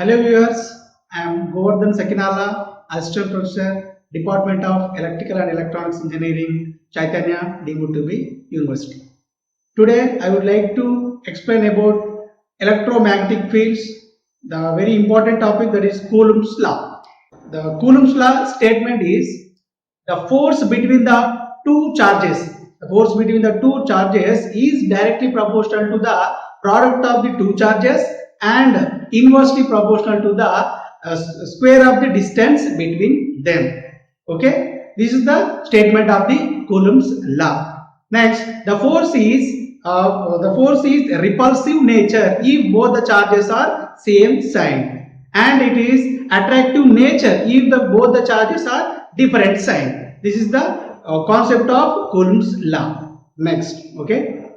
Hello viewers, I am Govardhan Sakinala, Assistant Professor, Department of Electrical and Electronics Engineering, Chaitanya DMUTB University. Today I would like to explain about electromagnetic fields, the very important topic, that is Coulomb's law. The Coulomb's law statement is the force between the two charges. The force between the two charges is directly proportional to the product of the two charges and inversely proportional to the square of the distance between them. Okay, this is the statement of the Coulomb's law. Next, the force is repulsive nature if both the charges are same sign, and it is attractive nature if both the charges are different sign. This is the concept of Coulomb's law. Next, okay.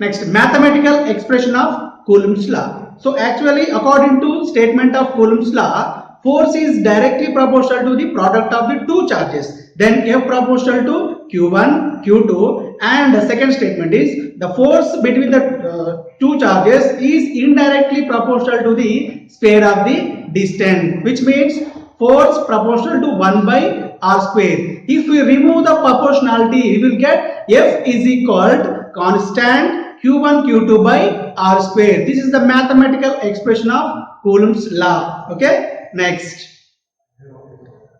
Next, mathematical expression of Coulomb's law. So actually, according to statement of Coulomb's law, force is directly proportional to the product of the two charges. Then F proportional to Q1, Q2, and the second statement is the force between the two charges is indirectly proportional to the square of the distance, which means force proportional to 1 by r square. If we remove the proportionality, we will get F is equal to constant Q1 Q2 by r square. This is the mathematical expression of Coulomb's law. Okay. Next,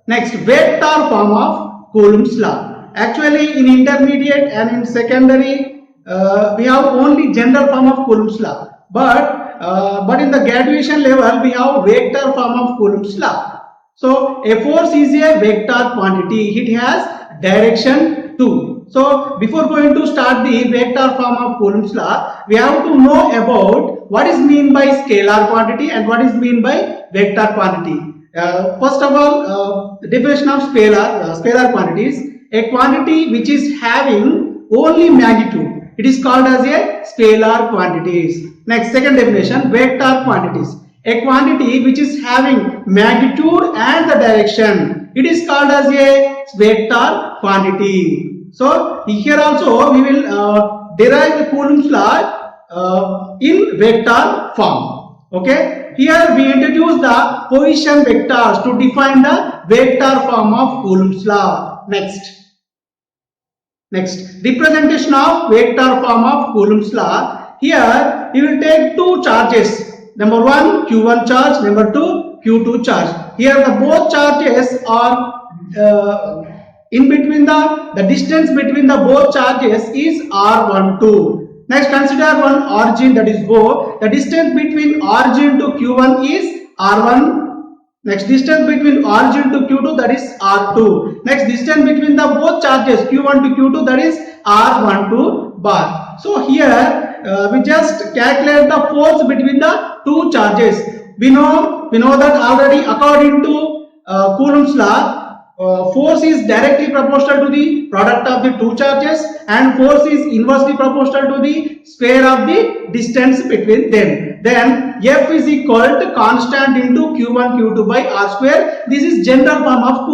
vector form of Coulomb's law. Actually, in intermediate and in secondary, we have only general form of Coulomb's law. But in the graduation level, we have vector form of Coulomb's law. So a force is a vector quantity. It has direction too. So before going to start the vector form of Coulomb's law, we have to know about what is mean by scalar quantity and what is mean by vector quantity. First of all, the definition of scalar quantity is a quantity which is having only magnitude. It is called as a scalar quantities. Next, second definition, vector quantities. A quantity which is having magnitude and the direction. It is called as a vector quantity. So here also we will derive the Coulomb's law in vector form. Okay. Here we introduce the position vectors to define the vector form of Coulomb's law. Next, representation of vector form of Coulomb's law. Here we will take two charges. Number one, Q1 charge. Number two, Q2 charge. Here the both charges are in between the distance between the both charges is r12. Next, consider one origin, that is O. The distance between origin to Q1 is r1. Next, distance between origin to Q2, that is r2. Next, distance between the both charges Q1 to Q2, that is r12 bar. So here we just calculate the force between the two charges. We know that already according to Coulomb's law, force is directly proportional to the product of the two charges and force is inversely proportional to the square of the distance between them. Then F is equal to constant into Q1 Q2 by r square. This is general form of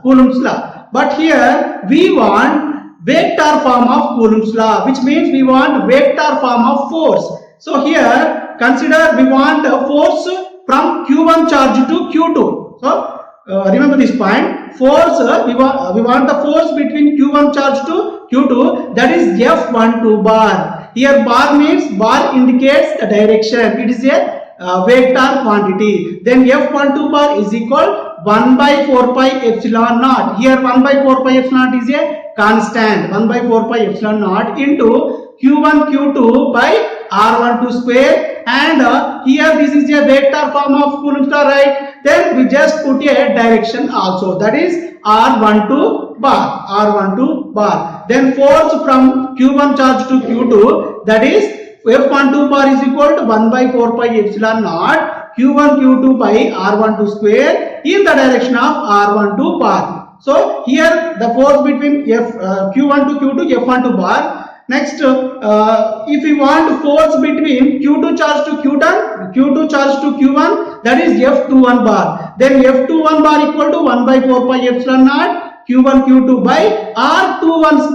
Coulomb's law. But here we want vector form of Coulomb's law, which means we want vector form of force. So here consider we want a force from Q1 charge to Q2. So remember this point. Force we want the force between Q1 charge to Q2, that is F12 bar. Here bar means bar indicates the direction. It is a vector quantity. Then F12 bar is equal 1 by 4 pi epsilon naught. Here 1 by 4 pi epsilon naught is a constant. 1 by 4 pi epsilon naught into Q1 Q2 by r12 square, and here this is a vector form of Coulomb's law, right? Then we just put a direction also, that is r12 bar. Then force from Q1 charge to Q2, that is F12 bar is equal to 1 by 4 pi epsilon naught Q1 Q2 by r12 square in the direction of r12 bar. So here the force between Q1 to Q2, F12 bar. Next, if we want force between Q2 charge to Q2 charge to Q1, that is F21 bar. Then F21 bar equal to 1 by 4 pi epsilon naught Q1 Q2 by R21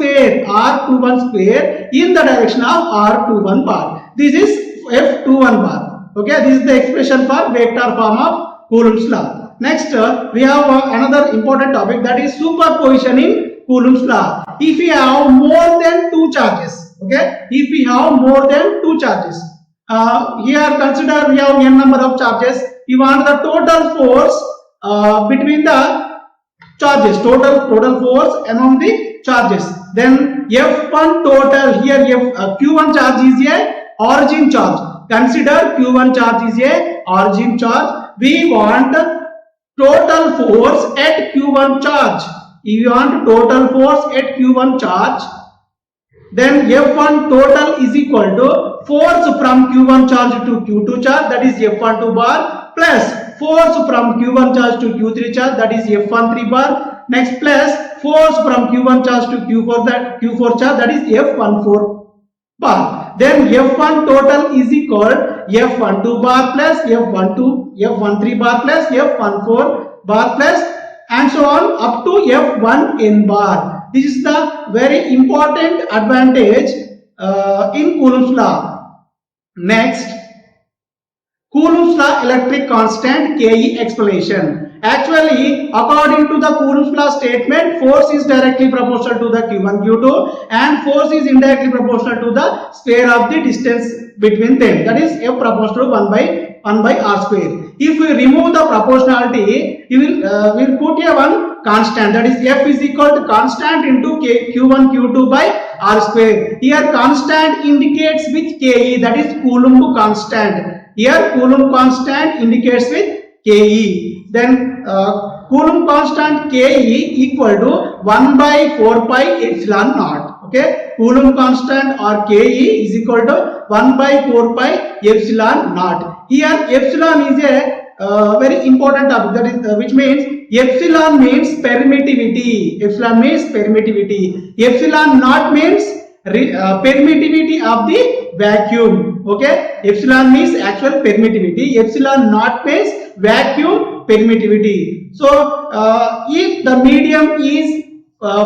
square in the direction of R21 bar. This is F21 bar. Okay, this is the expression for vector form of Coulomb's law. Next, we have another important topic, that is superposition in Coulomb's law. If we have more than two charges, okay, if we have more than two charges, here consider we have n number of charges. You want the total force between the charges, total force among the charges. Then F1 total, here Q1 charge is a origin charge. Consider Q1 charge is a origin charge. We want total force at Q1 charge. If you want total force at Q1 charge, then F1 total is equal to force from Q1 charge to Q2 charge, that is F12 bar, plus force from Q1 charge to Q3 charge, that is F13 bar. Next, plus force from Q1 charge to Q4 charge, that is F14 bar. Then F1 total is equal F12 bar plus F13 bar plus F14 bar plus and so on up to F1n bar. This is the very important advantage in Coulomb's law. Next, Coulomb's law electric constant Ke explanation. Actually, according to the Coulomb's law statement, force is directly proportional to the Q1, Q2 and force is indirectly proportional to the square of the distance between them, that is F proportional to 1 by R square. If we remove the proportionality, we will put a one constant, that is F is equal to constant into Q1 Q2 by R square. Here constant indicates with Ke, that is Coulomb constant. Here Coulomb constant indicates with Ke. Then Coulomb constant Ke equal to 1 by 4 pi epsilon naught. Okay, Coulomb constant or Ke is equal to 1 by 4 pi epsilon naught. Here epsilon is a very important topic, that is which means epsilon means permittivity. Epsilon means permittivity. Epsilon naught means permittivity of the vacuum. Okay, epsilon means actual permittivity. Epsilon naught means vacuum permittivity. So if the medium is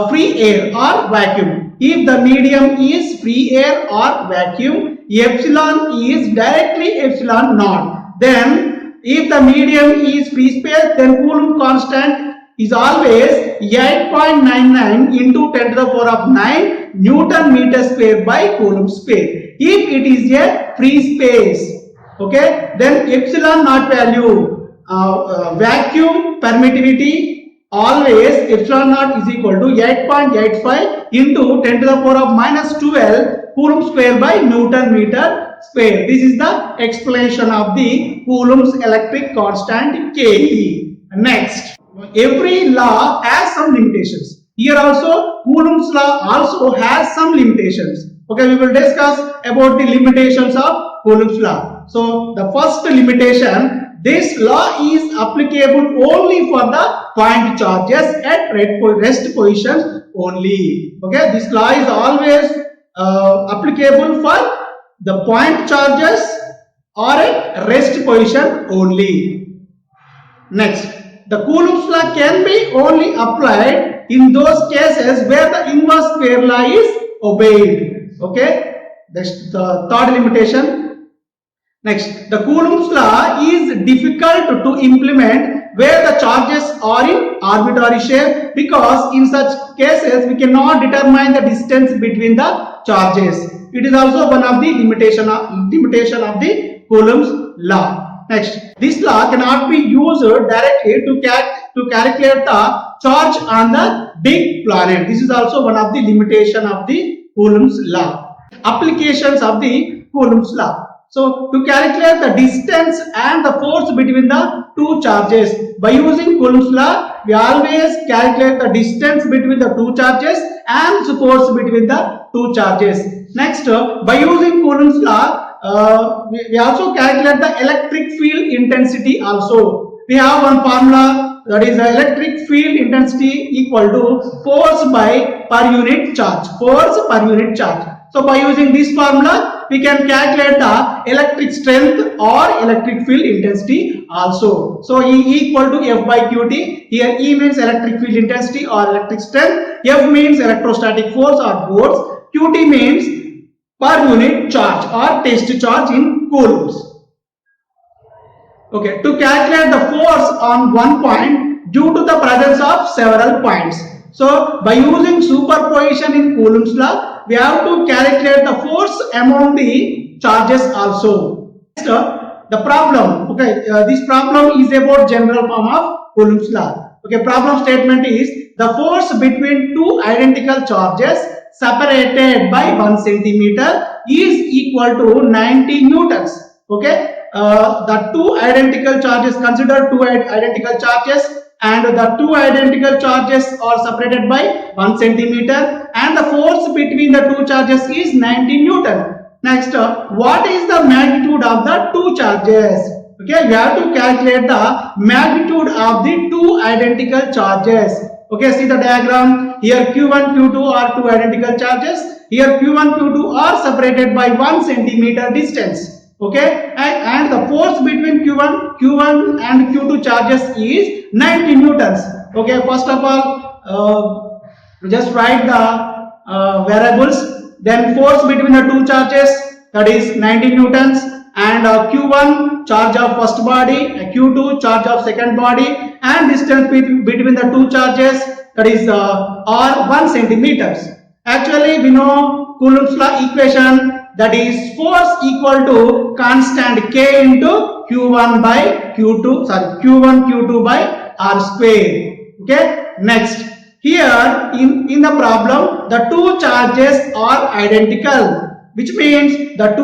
free air or vacuum, if the medium is free air or vacuum, epsilon is directly epsilon naught. Then if the medium is free space, then Coulomb constant is always 8.99 into 10 to the power of 9 Newton meter square by Coulomb square. If it is a free space, okay, then epsilon naught value, vacuum permittivity, always epsilon naught is equal to 8.85 into 10 to the power of minus 12 Coulomb square by Newton meter square. This is the explanation of the Coulomb's electric constant Ke. Next, every law has some limitations. Here also Coulomb's law also has some limitations. Okay, we will discuss about the limitations of Coulomb's law. So the first limitation, this law is applicable only for the point charges at rest positions only. Okay, this law is always applicable for the point charges or at rest position only. Next, the Coulomb's law can be only applied in those cases where the inverse square law is obeyed. Okay, that's the third limitation. Next, the Coulomb's law is difficult to implement where the charges are in arbitrary shape, because in such cases we cannot determine the distance between the charges. It is also one of the limitation of the Coulomb's law. Next, this law cannot be used directly to calculate the charge on the big planet. This is also one of the limitation of the Coulomb's law. Applications of the Coulomb's law. So to calculate the distance and the force between the two charges, by using Coulomb's law, we always calculate the distance between the two charges and the force between the two charges. Next, by using Coulomb's law, we also calculate the electric field intensity also. We have one formula, that is the electric field intensity equal to force by per unit charge. Force per unit charge. So by using this formula, we can calculate the electric strength or electric field intensity also. So E equal to F by Qt. Here E means electric field intensity or electric strength. F means electrostatic force or force. Qt means per unit charge or test charge in coulombs. Okay, to calculate the force on one point due to the presence of several points. So by using superposition in Coulomb's law, we have to calculate the force among the charges also. Next, the problem. Okay, this problem is about general form of Coulomb's law. Okay, problem statement is the force between two identical charges separated by 1 centimeter is equal to 90 newtons. Okay, the two identical charges, consider two identical charges, and the two identical charges are separated by 1 centimeter, and the force between the two charges is 90 newton. Next, what is the magnitude of the two charges? Okay, you have to calculate the magnitude of the two identical charges. Okay, see the diagram. Here Q1, Q2 are two identical charges. Here Q1, Q2 are separated by 1 centimeter distance. Okay, and the force between Q1 and Q2 charges is 90 newtons. Okay, first of all, just write the variables. Then force between the two charges, that is 90 newtons, and Q1 charge of first body, Q2 charge of second body, and distance between the two charges, that is R 1 centimeters. Actually, we know Coulomb's law equation, that is force equal to constant K into Q1 by Q2, Q1 Q2 by R square. Okay, next, here in the problem the two charges are identical, which means the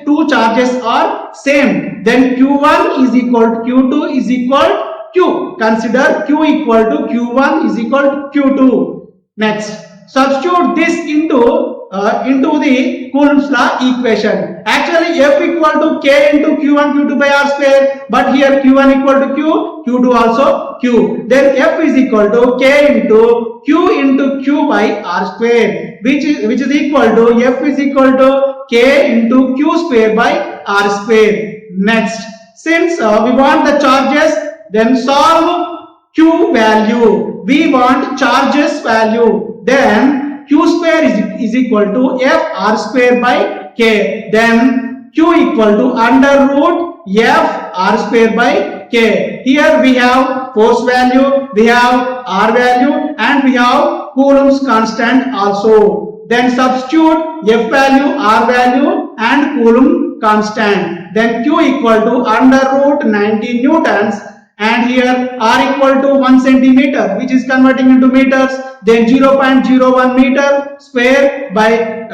two charges are same. Then Q1 is equal to Q2 is equal to Q. Consider Q equal to Q1 is equal to Q2. Next, substitute this into the Coulomb's law equation. Actually, F equal to K into Q1 Q2 by R square, but here Q1 equal to Q, Q2 also Q. Then F is equal to K into Q by R square, which is equal to F is equal to K into Q square by R square. Next, since we want the charges, then solve Q value. We want charges value. Then Q square is equal to F R square by K. Then Q equal to under root F R square by K. Here we have force value, we have R value, and we have Coulomb's constant also. Then substitute F value, R value, and Coulomb constant. Then Q equal to under root 90 newtons, and here R equal to 1 centimeter, which is converting into meters. Then 0.01 meter square by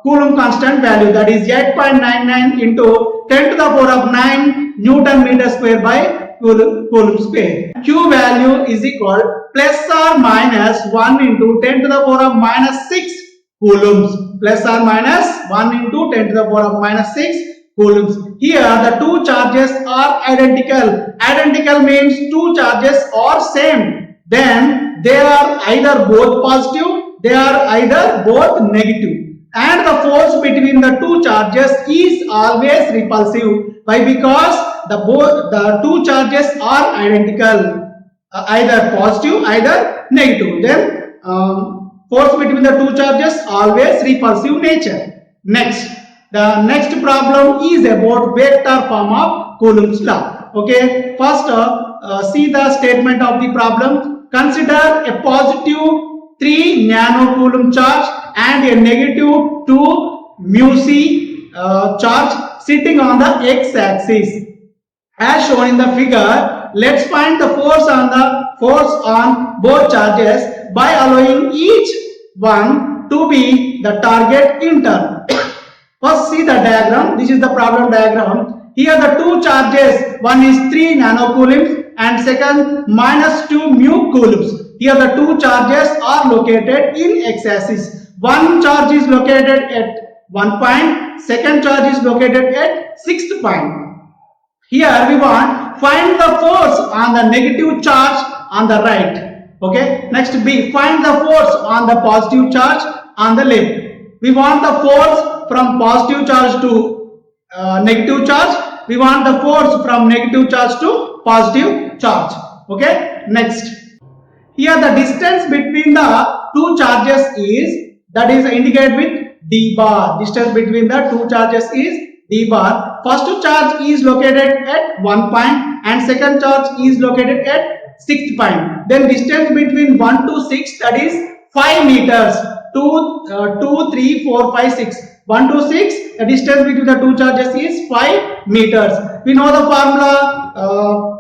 Coulomb constant value, that is 8.99 into 10 to the power of 9 Newton meter square by Coulomb square. Q value is equal plus or minus 1 into 10 to the power of minus 6 coulombs. Plus or minus 1 into 10 to the power of minus 6 coulombs. Here the two charges are identical. Identical means two charges are same. Then they are either both positive, they are either both negative. And the force between the two charges is always repulsive. Why? Because the two charges are identical, either positive, either negative. Then force between the two charges always repulsive nature. Next, the next problem is about vector form of Coulomb's law. Okay, first see the statement of the problem. Consider a positive 3 nanocoulomb charge and a negative 2 mu c charge sitting on the x-axis. As shown in the figure, let's find the force on both charges by allowing each one to be the target in turn. First, see the diagram. This is the problem diagram. Here the two charges, one is 3 nanocoulombs and second minus 2 mu coulombs. Here the two charges are located in x-axis. One charge is located at 1 point, second charge is located at 6th point. Here we want find the force on the negative charge on the right. Okay. Next B, find the force on the positive charge on the left. We want the force from positive charge to negative charge. We want the force from negative charge to positive charge. Okay. Next. Here the distance between the two charges is, that is indicated with d bar. Distance between the two charges is d bar. First charge is located at 1 point and second charge is located at 6th point. Then distance between 1 to 6, that is 5 meters. 2, 3, 4, 5, 6. 1 to 6, the distance between the two charges is 5 meters. We know the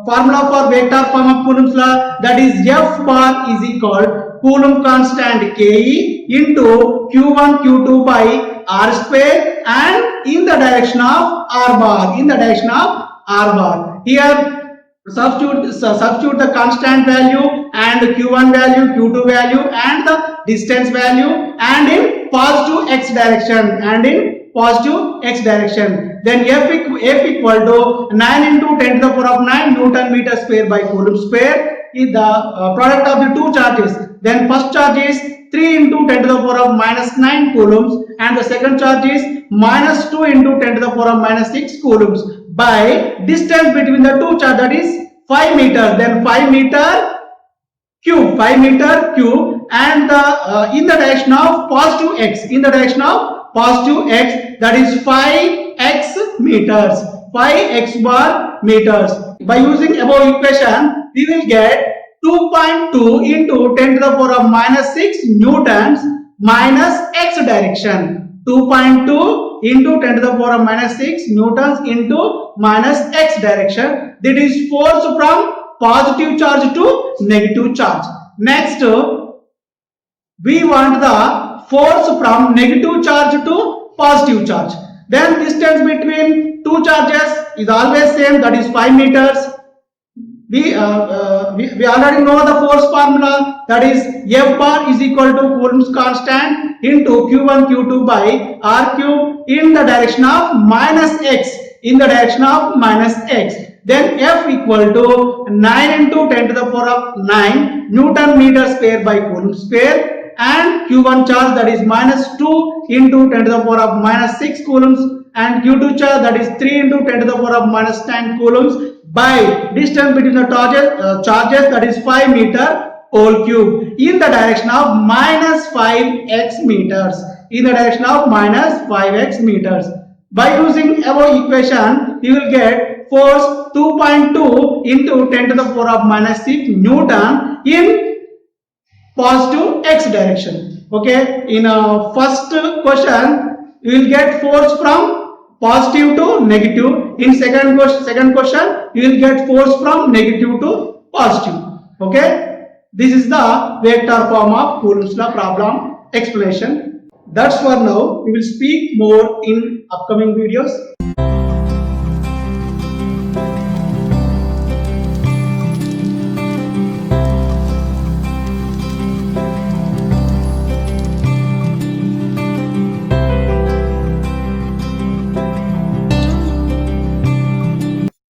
formula for vector form of Coulomb's law, that is F bar is equal Coulomb constant Ke into Q1 Q2 by R square and in the direction of R bar. In the direction of R bar. Here substitute the constant value and Q1 value, Q2 value and the distance value and in positive x direction then F equal to 9 into 10 to the power of 9 Newton meter square by Coulomb square is the product of the two charges. Then first charge is 3 into 10 to the power of minus 9 coulombs and the second charge is minus 2 into 10 to the power of minus 6 coulombs by distance between the two charges, that is 5 meters. Then 5 meter cube and in the direction of positive x, that is 5x meters, 5x bar meters. By using above equation we will get 2.2 into 10 to the power of minus 6 newtons minus x direction. 2.2 into 10 to the power of minus 6 newtons into minus x direction. That is force from positive charge to negative charge. Next, we want the force from negative charge to positive charge. Then distance between two charges is always same, that is 5 meters. We already know the force formula, that is F bar is equal to Coulomb's constant into Q1 Q2 by R cube in the direction of minus x, then F equal to 9 into 10 to the power of 9 Newton meter square by Coulomb square and Q1 charge, that is minus 2 into 10 to the power of minus 6 coulombs and Q2 charge, that is 3 into 10 to the power of minus 10 coulombs by distance between the charges, that is 5 meter whole cube in the direction of minus 5x meters. By using above equation, you will get force 2.2 into 10 to the power of minus 6 Newton in positive x direction. Okay, in first question you will get force from positive to negative. In second question you will get force from negative to positive. Okay, this is the vector form of Coulomb's law problem explanation. That's for now. We will speak more in upcoming videos.